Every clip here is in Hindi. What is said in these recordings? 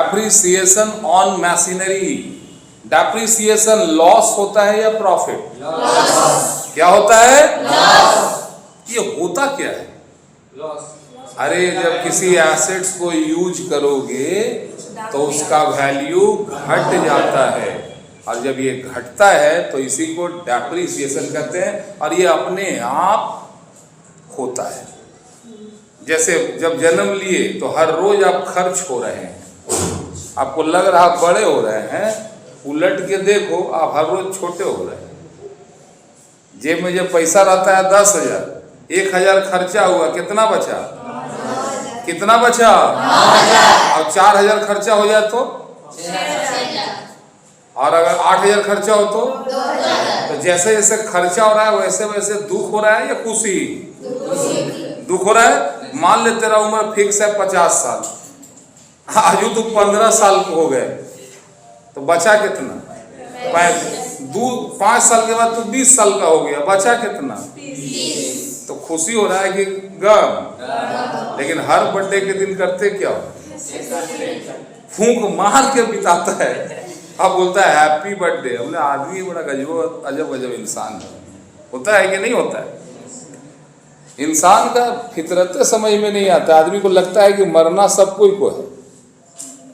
Depreciation on machinery. Depreciation loss होता है या प्रॉफिट? लॉस। क्या होता है? लॉस। ये होता क्या है? लॉस। अरे जब किसी एसेट्स को यूज करोगे तो उसका वैल्यू घट जाता है, और जब ये घटता है तो इसी को डेप्रिसिएशन कहते हैं, और ये अपने आप होता है। जैसे जब जन्म लिए तो हर रोज आप खर्च हो रहे हैं, आपको लग रहा आप बड़े हो रहे हैं, उलट के देखो आप हर रोज छोटे हो रहे हैं। जेब में जब पैसा रहता है 10,000, 1,000 खर्चा हुआ, कितना बचा? कितना बचा? और 4,000 खर्चा हो जाए तो, और अगर 8,000 खर्चा हो तो जैसे जैसे खर्चा हो रहा है वैसे वैसे दुख हो रहा है या खुशी? दुख हो रहा है। मान ले तेरा उम्र फिक्स है 50 साल, आज तो 15 साल हो गए, तो बचा कितना? 5 साल के बाद तो 20 साल का हो गया, बचा कितना? तो खुशी हो रहा है कि गम? लेकिन हर बर्थडे के दिन करते क्या हो? फूंक मार के बिताता है, अब बोलता है हैप्पी बर्थडे। हमने आदमी बड़ा गजब अजब इंसान है, होता है कि नहीं होता है? इंसान का फितरत समझ में नहीं आता। आदमी को लगता है कि मरना सब कोई को है,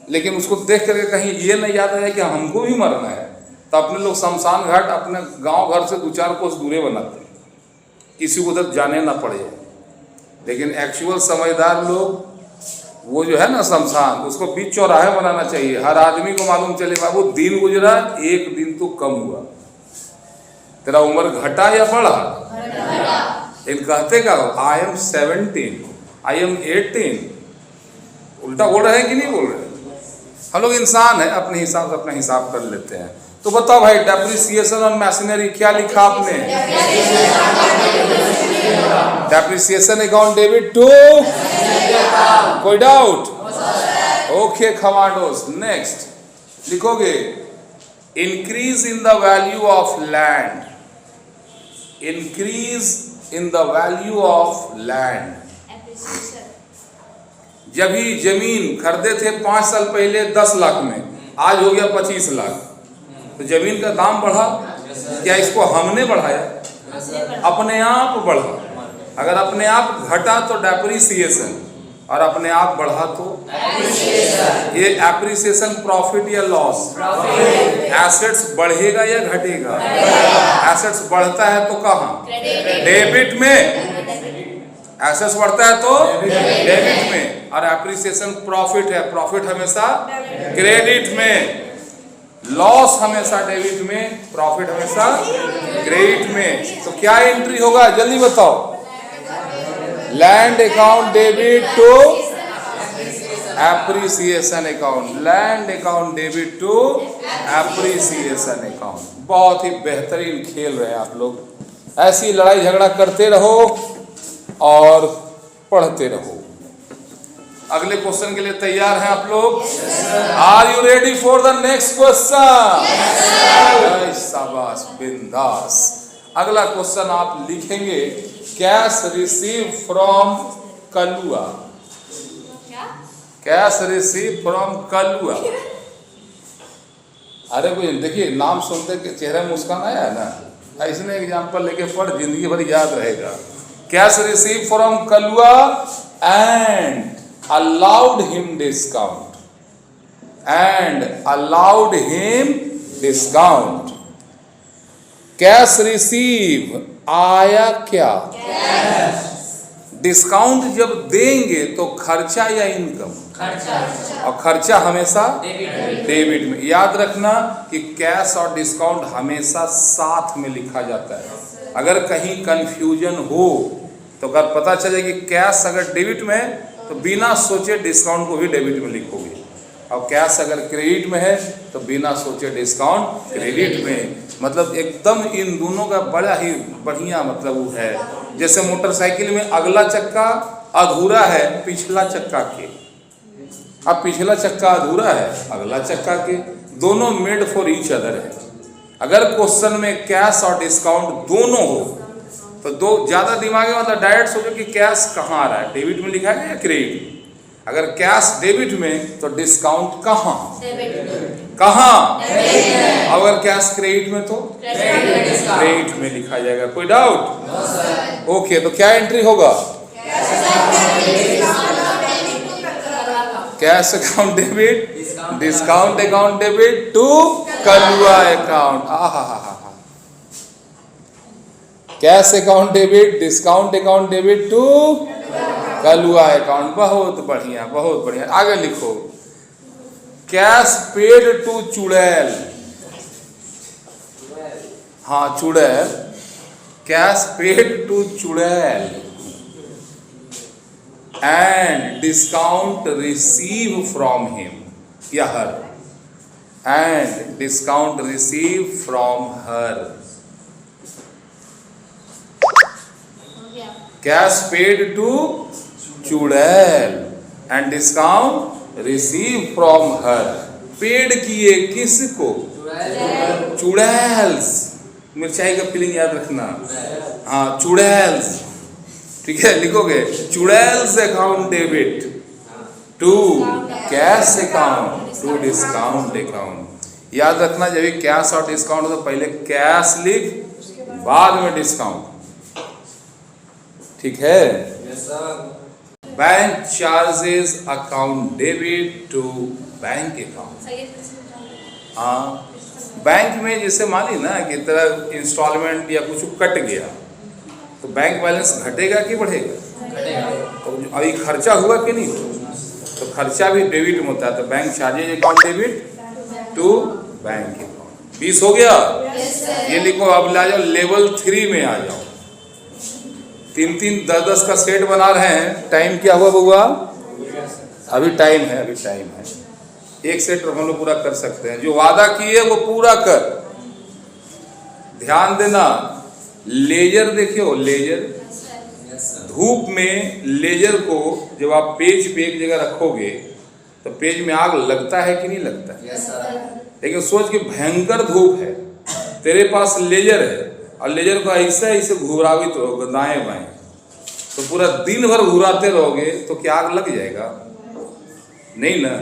लेकिन उसको देख करके कहीं ये नहीं याद है कि हमको भी मरना है, तो अपने लोग शमशान घाट अपने गांव घर से 2-4 कोस दूरे बनाते हैं, किसी को उधर जाने ना पड़े। लेकिन एक्चुअल समझदार लोग वो जो है ना शमशान, उसको बीच चौराहे बनाना चाहिए। हर आदमी को मालूम चले बाबू दिन गुजरा, एक दिन तो कम हुआ, तेरा उम्र घटा या बढ़ा? इन कहते का आई एम 17, आई एम 18, उल्टा बोल रहे हैं कि नहीं बोल रहे? हम लोग इंसान है, अपने हिसाब से अपना हिसाब कर लेते हैं। तो बताओ भाई, डेप्रिसिएशन ऑन मशीनरी क्या लिखा आपने? डेप्रिसिएशन अकाउंट डेबिट टू, कोई डाउट? ओके कमांडोस, नेक्स्ट लिखोगे increase in the value of land. Increase in the value of land. जब ही जमीन खरीदे थे 5 साल पहले 10 लाख में, आज हो गया 25 लाख, तो जमीन का दाम बढ़ा क्या? इसको हमने बढ़ाया? अपने आप बढ़ा। अगर अपने आप घटा तो डेप्रिसिएशन, और अपने आप बढ़ा तो ये एप्रिसिएशन प्रॉफिट या लॉस? एसेट्स बढ़ेगा या घटेगा? एसेट्स बढ़ता है तो कहाँ? डेबिट में। एसेट्स बढ़ता है तो डेबिट में, और एप्रिसिएशन प्रॉफिट है, प्रॉफिट हमेशा क्रेडिट में, लॉस हमेशा डेबिट में, प्रॉफिट हमेशा क्रेडिट में। तो क्या एंट्री होगा जल्दी बताओ? Land account debit to appreciation account, land account debit to appreciation account. बहुत ही बेहतरीन खेल रहे हैं आप लोग। ऐसी लड़ाई झगड़ा करते रहो और पढ़ते रहो। अगले क्वेश्चन के लिए तैयार हैं आप लोग? Are you ready for the next question? शाबाश, बिंदास। अगला क्वेश्चन आप लिखेंगे cash receive from Kalua. Cash receive from Kalua. अरे कोई देखिए, नाम सुनते के चेहरे में मुस्कान आया है ना, इसने एग्जाम्पल लेके पढ़, जिंदगी भर याद रहेगा। Cash receive from Kalua and allowed him discount, and allowed him discount। Cash receive आया क्या? डिस्काउंट जब देंगे तो खर्चा या इनकम? खर्चा। और खर्चा हमेशा डेबिट में। याद रखना कि कैश और डिस्काउंट हमेशा साथ में लिखा जाता है। अगर कहीं कंफ्यूजन हो तो अगर पता चले कि कैश अगर डेबिट में, तो बिना सोचे डिस्काउंट को भी डेबिट में लिखोगे, और कैश अगर क्रेडिट में है तो बिना सोचे डिस्काउंट क्रेडिट में। मतलब एकदम इन दोनों का बड़ा ही बढ़िया मतलब वो है। जैसे मोटरसाइकिल में अगला चक्का अधूरा है पिछला चक्का के, अब पिछला चक्का अधूरा है अगला चक्का के, दोनों मेड फॉर ईच अदर है। अगर क्वेश्चन में कैश और डिस्काउंट दोनों हो तो दो ज़्यादा दिमाग में मतलब डायरेक्ट सोचो कि कैश कहाँ आ रहा है, डेबिट में लिखा है या क्रेडिट। अगर कैश डेबिट में तो डिस्काउंट कहाँ कहाँ, अगर कैश क्रेडिट में तो क्रेडिट में लिखा जाएगा। कोई डाउट? ओके, तो क्या एंट्री होगा? Cash account debit, discount account debit to Kalua account. Cash account debit, discount account debit to Kalua account. बहुत बढ़िया, बहुत बढ़िया। आगे लिखो, कैश पेड टू चुड़ैल। हाँ, चुड़ैल। कैश पेड टू चुड़ैल and discount receive from him या her, and discount receive from her. Cash paid to चुड़ैल and discount receive from her. Paid किए किसको? चुड़ैल्स। मिर्चाई का फीलिंग याद रखना। हाँ, चुड़ैल्स, ठीक है, लिखोगे चुड़ैल्स account debit to cash account to discount account. याद रखना, जब भी कैश और डिस्काउंट तो पहले कैश लिख, बाद में डिस्काउंट, ठीक है। Bank charges account debit to bank account. हाँ, बैंक में जैसे मानी ना कि तरह इंस्टॉलमेंट या कुछ कट गया तो बैंक बैलेंस घटेगा कि बढ़ेगा? तो अभी खर्चा हुआ कि नहीं, तो खर्चा भी डेबिट में होता है। तो bank charges account debit to bank account. 20 हो गया? ये लिखो। अब ला जाओ लेवल 3 में आ जाओ। 3-3, 10-10 का सेट बना रहे हैं। टाइम क्या हुआ बउआ? अभी टाइम है, अभी टाइम है। एक सेट हम लोग पूरा कर सकते हैं। जो वादा किए वो पूरा कर। ध्यान देना, लेजर देखियो, लेजर धूप में लेजर को जब आप पेज पे एक जगह रखोगे तो पेज में आग लगता है कि नहीं लगता है? लेकिन सोच के भयंकर धूप है, तेरे पास लेजर है और लेजर को ऐसे ऐसे घुरावित रहोगे दाएं बाएं, तो पूरा दिन भर घुराते रहोगे तो क्या आग लग जाएगा? नहीं ना।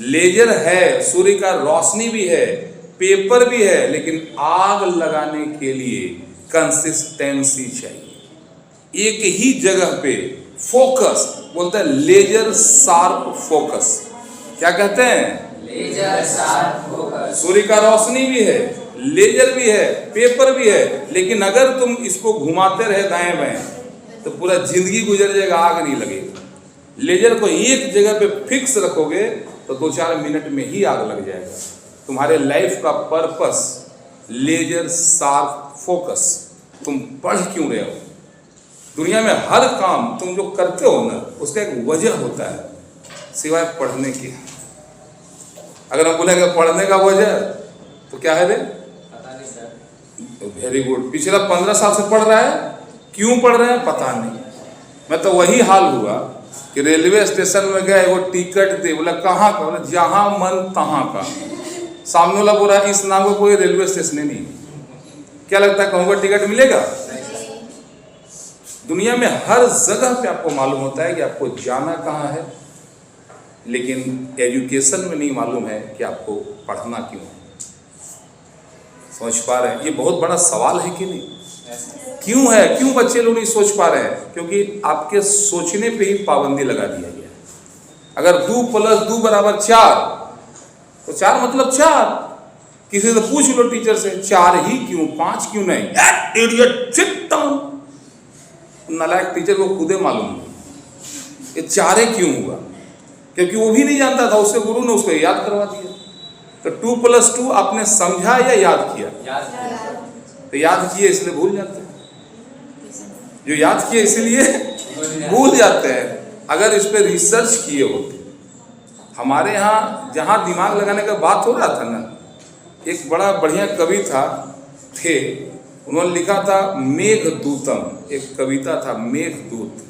लेजर है, सूर्य का रोशनी भी है, पेपर भी है, लेकिन आग लगाने के लिए कंसिस्टेंसी चाहिए। एक ही जगह पे फोकस, बोलते हैं लेजर शार्प फोकस। क्या कहते हैं? Laser sharp focus. सूर्य का रोशनी भी है, लेजर भी है, पेपर भी है, लेकिन अगर तुम इसको घुमाते रहे दाएं बाएं तो पूरा जिंदगी गुजर जाएगा, आग नहीं लगेगा। लेजर को एक जगह पे फिक्स रखोगे तो 2-4 मिनट में ही आग लग जाएगा। तुम्हारे लाइफ का पर्पस लेजर शार्प फोकस। तुम पढ़ क्यों रहे हो? दुनिया में हर काम तुम जो करते हो ना, उसका एक वजह होता है सिवाय पढ़ने की। अगर हम बोलेंगे पढ़ने का वजह तो क्या है रे? Very good. पिछला 15 साल से पढ़ रहा है, क्यों पढ़ रहे हैं पता नहीं। मैं तो वही हाल हुआ कि रेलवे स्टेशन में गए, वो टिकट दे, बोला कहाँ का? बोला जहाँ मन तहाँ का। सामने वाला बोला इस नाम का कोई रेलवे स्टेशन नहीं। क्या लगता है कहूँगा टिकट मिलेगा? दुनिया में हर जगह पे आपको मालूम होता है कि आपको जाना कहाँ है, लेकिन एजुकेशन में नहीं मालूम है कि आपको पढ़ना क्यों है। समझ पा रहे हैं? ये बहुत बड़ा सवाल है कि नहीं? क्यों है? क्यों बच्चे लोग नहीं सोच पा रहे हैं? क्योंकि आपके सोचने पे ही पाबंदी लगा दिया गया। अगर 2 + 2 = 4 तो 4 मतलब 4। किसी से पूछ लो टीचर से, 4 ही क्यों, 5 क्यों नहीं? Idiot, sit down. नालायक टीचर को खुदे मालूम नहीं ये 4 क्यों हुआ, क्योंकि वो भी नहीं जानता था, उसके गुरु ने उसको याद करवा दिया। तो 2 + 2 आपने समझा या याद किया? तो याद किए इसलिए भूल जाते हैं। जो याद किए इसलिए भूल जाते हैं। अगर इस पर रिसर्च किए होते, हमारे यहाँ जहाँ दिमाग लगाने का बात हो रहा था ना, एक बड़ा बढ़िया कवि थे, उन्होंने लिखा था मेघदूतम। एक कविता था मेघदूत।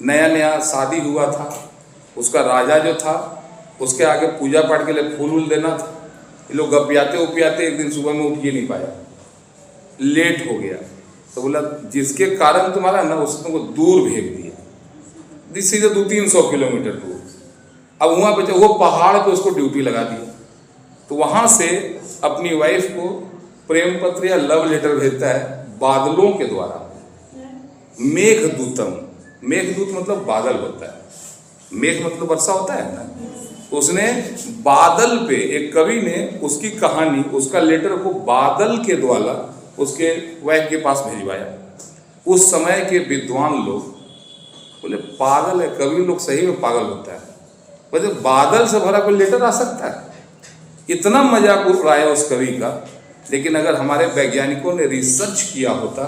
नया नया शादी हुआ था, उसका राजा जो था उसके आगे पूजा पाठ के लिए फूल वूल देना था। ये लोग गपियाते उपियाते एक दिन सुबह में उठ ही नहीं पाया, लेट हो गया। तो बोला जिसके कारण तुम्हारा ना, उसने तुमको दूर भेज दिया, जिससे 200-300 किलोमीटर दूर। अब वहाँ पे वो पहाड़ पे उसको ड्यूटी लगा दी, तो वहाँ से अपनी वाइफ को प्रेम पत्र या लव लेटर भेजता है बादलों के द्वारा। मेघदूतम, मेघदूत मतलब बादल होता है, मेघ मतलब वर्षा होता है ना। उसने बादल पे, एक कवि ने उसकी कहानी, उसका लेटर को बादल के द्वारा उसके वाइफ के पास भिजवाया। उस समय के विद्वान लोग बोले पागल है, कवि लोग सही में पागल होता है, बोले बादल से भरा कोई लेटर आ सकता है? इतना मजाक उड़ाया उस कवि का। लेकिन अगर हमारे वैज्ञानिकों ने रिसर्च किया होता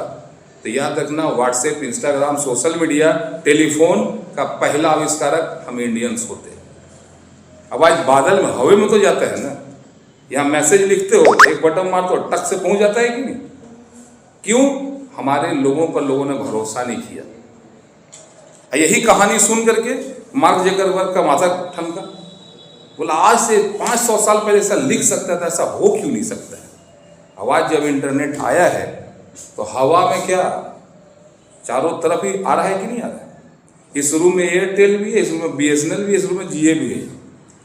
तो याद रखना, WhatsApp, Instagram, social media, telephone का पहला आविष्कारक हम इंडियंस होते हैं। अब आज बादल में, हवा में तो जाता है ना, यहाँ मैसेज लिखते हो, एक बटन मारते हो, टक से पहुंच जाता है कि नहीं? क्यों? हमारे लोगों पर लोगों ने भरोसा नहीं किया। यही कहानी सुन करके मार्क जकरबर्ग का माथा ठनका, बोला आज से 500 साल पहले ऐसा लिख सकता था, ऐसा हो क्यों नहीं सकता है? आवाज जब इंटरनेट आया है तो हवा में क्या चारों तरफ ही आ रहा है कि नहीं आ रहा है? इस रूम में एयरटेल भी है, इस रूम में BSNL भी है, इस रूम में जियो भी है,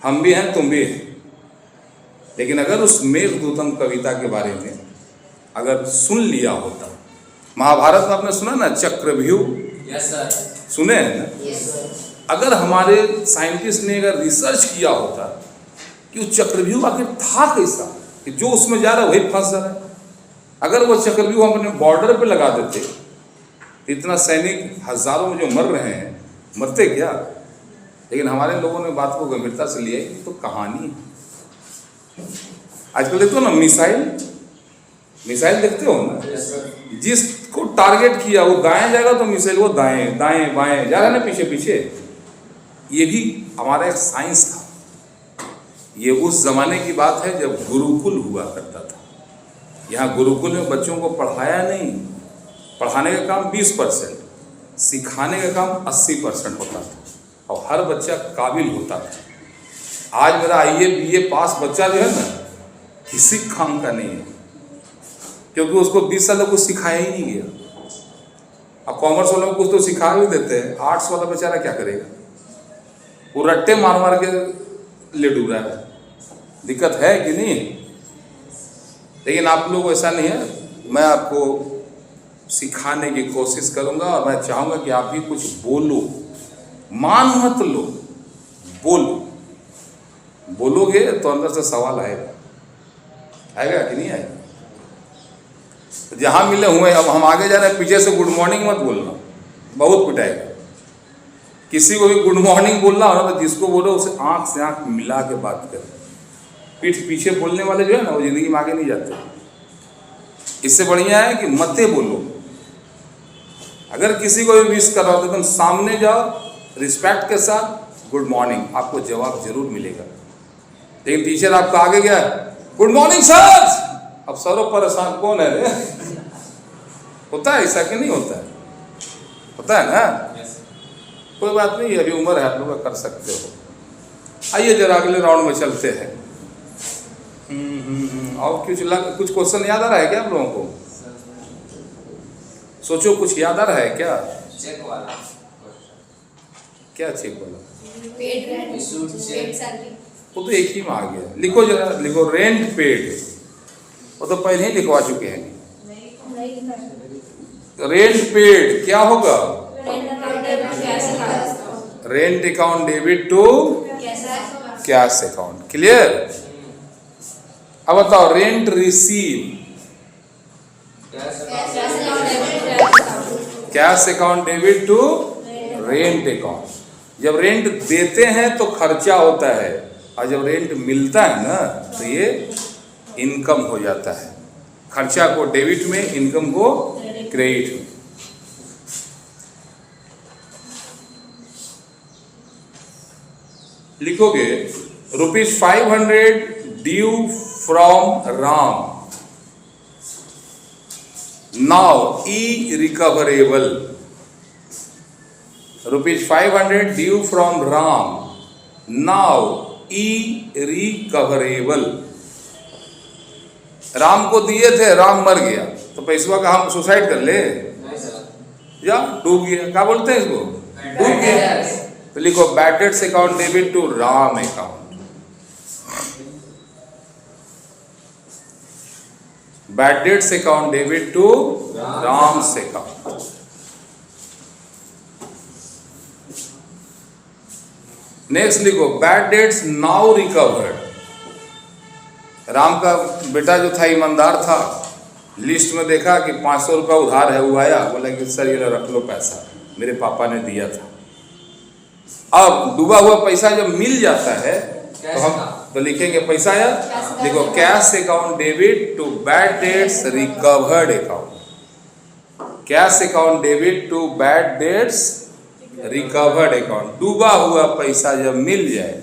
हम भी हैं, तुम भी है। लेकिन अगर उस मेघदूतम कविता के बारे में अगर सुन लिया होता, महाभारत में आपने सुना ना चक्रव्यूह? Yes sir. सुने हैं ना? Yes sir. अगर हमारे साइंटिस्ट ने अगर रिसर्च किया होता कि वो चक्रव्यूह आखिर था कैसा, कि जो उसमें जा रहा है वही फंस जा रहा है, अगर वो चक्रव्यूह हम अपने बॉर्डर पे लगा देते तो इतना सैनिक हजारों में जो मर रहे हैं, मरते क्या? लेकिन हमारे लोगों ने बात को गंभीरता से लिया कि तो कहानी है। आजकल देखते हो ना मिसाइल, मिसाइल देखते हो ना, जिसको टारगेट किया वो दाएं जाएगा तो मिसाइल वो दाएं दाएं बाएं जा रहा है ना, पीछे पीछे। ये भी हमारा एक साइंस था। ये उस जमाने की बात है जब गुरुकुल हुआ करता था। यहाँ गुरुकुल में बच्चों को पढ़ाया नहीं, पढ़ाने का काम 20%, सिखाने का काम 80% होता था, और हर बच्चा काबिल होता था। आज मेरा IAA BA पास बच्चा जो है ना, किसी काम का नहीं है, क्योंकि उसको 20 साल तक कुछ सिखाया ही नहीं गया। अब कॉमर्स वालों को कुछ तो सिखा भी देते हैं, आर्ट्स वाला बेचारा क्या करेगा? वो रट्टे मार मार के ले डूब रहा है। दिक्कत है कि नहीं? लेकिन आप लोग ऐसा नहीं है, मैं आपको सिखाने की कोशिश करूंगा, और मैं चाहूंगा कि आप भी कुछ बोलो, मान मत लो, बोलो। बोलोगे तो अंदर से सवाल आएगा, आएगा कि नहीं आएगा? जहां मिले हुए, अब हम आगे जा रहे हैं, पीछे से गुड मॉर्निंग मत बोलना, बहुत पिटाएगा। किसी को भी गुड मॉर्निंग बोलना हो ना तो जिसको बोलो उसे आंख से आंख मिला के बात करें। पीठ पीछे बोलने वाले जो है ना, वो जिंदगी में आगे नहीं जाते। इससे बढ़िया है कि मते बोलो। अगर किसी को भी विश कर रहा हो तो तुम सामने जाओ, रिस्पेक्ट के साथ गुड मॉर्निंग, आपको जवाब जरूर मिलेगा। लेकिन टीचर आपका आगे गया, गुड मॉर्निंग सर, अब सरो परेशान कौन है रे? होता है ऐसा कि नहीं होता है? होता है ना? कोई बात नहीं, अभी उम्र है, आप लोग कर सकते हो। आइए जरा अगले राउंड में चलते हैं। और कुछ क्वेश्चन याद आ रहा है क्या आप लोगों को? सोचो, कुछ याद आ रहा है क्या? चेक वाला। क्या चेक वाला? Paid rent, paid salary. वो तो एक ही में आ गया। लिखो जरा, लिखो रेंट पेड, वो तो पहले ही लिखवा चुके हैं। रेंट पेड क्या होगा? Rent account debit to cash account. Clear? अब बताओ rent receive, cash account debit to rent account. जब रेंट देते हैं तो खर्चा होता है, और जब रेंट मिलता है ना तो ये इनकम हो जाता है। खर्चा को डेबिट में, इनकम को क्रेडिट में। लिखोगे ₹500 due from Ram, now irrecoverable। ₹500 due from Ram, now irrecoverable। Ram को दिए थे, राम मर गया, तो पैसवा का हम सुसाइड कर ले? नहीं सर। या डूब गया, क्या बोलते हैं इसको? डूब गया। तो लिखो bad debts account debit to Ram account. Bad debts account debit to Ram's account. Next लिखो bad debts now recovered. Ram का बेटा जो था ईमानदार था, लिस्ट में देखा कि 500 रुपया उधार है, वो आया, बोला कि सर ये रख लो पैसा, मेरे पापा ने दिया था। अब डूबा हुआ पैसा जब मिल जाता है तो हम तो लिखेंगे पैसा आया, देखो cash account debit to bad debts recovered account. Cash account debit to bad debts recovered account. डूबा हुआ पैसा जब मिल जाए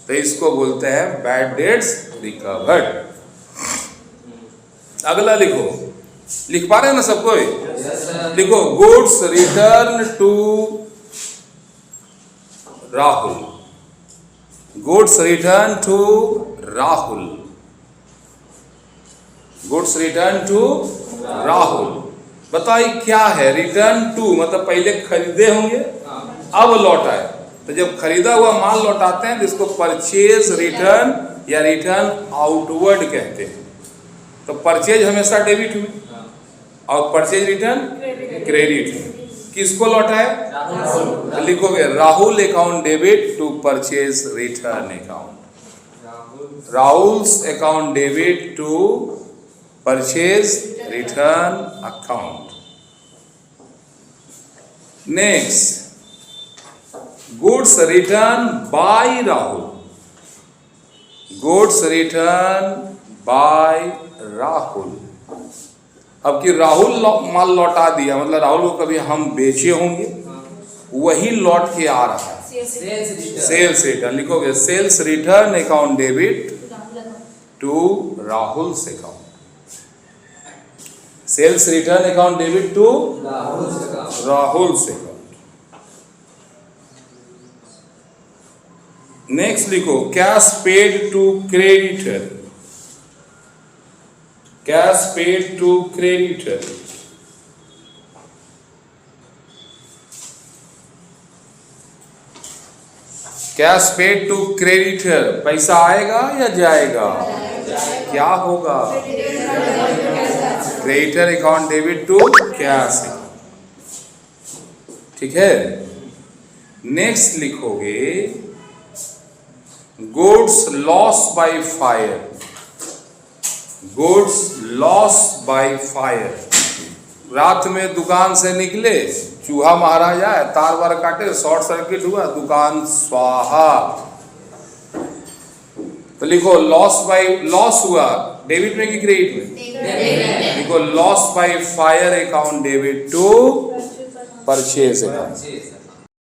तो इसको बोलते हैं बैड डेट्स रिकवर्ड। अगला लिखो, लिख पा रहे हैं ना सब कोई? लिखो goods return to Rahul. Goods return to Rahul. Goods return to Rahul. बताइए क्या है रिटर्न टू? मतलब पहले खरीदे होंगे, अब लौट आए। तो जब खरीदा हुआ माल लौटाते हैं तो इसको परचेज रिटर्न या रिटर्न आउटवर्ड कहते हैं। तो परचेज हमेशा डेबिट हुई और परचेज रिटर्न क्रेडिट हुई। किसको लौटाए? तो लिखोगे Rahul account debit to purchase return account. Rahul's account debit to purchase return account. Next goods return by Rahul. Goods return by Rahul. अब कि राहुल माल लौटा दिया, मतलब राहुल को कभी हम बेचे होंगे, वही लौट के आ रहा है। सेल्स रिटर्न लिखोगे sales return account debit to Rahul's account. Sales return account debit to Rahul's account. Next लिखो cash paid to creditor. Cash paid to creditor. Cash paid to creditor. पैसा आएगा या जाएगा? क्या होगा? Creditor account debit to cash. ठीक है। नेक्स्ट लिखोगे goods loss by fire. Goods loss by fire. रात में दुकान से निकले, चूहा मारा जाए, तार वार काटे, शॉर्ट सर्किट हुआ, दुकान स्वाहा। तो लिखो लॉस बाय, लॉस हुआ डेबिट में कि क्रेडिट में? लिखो loss by fire account debit to purchase account.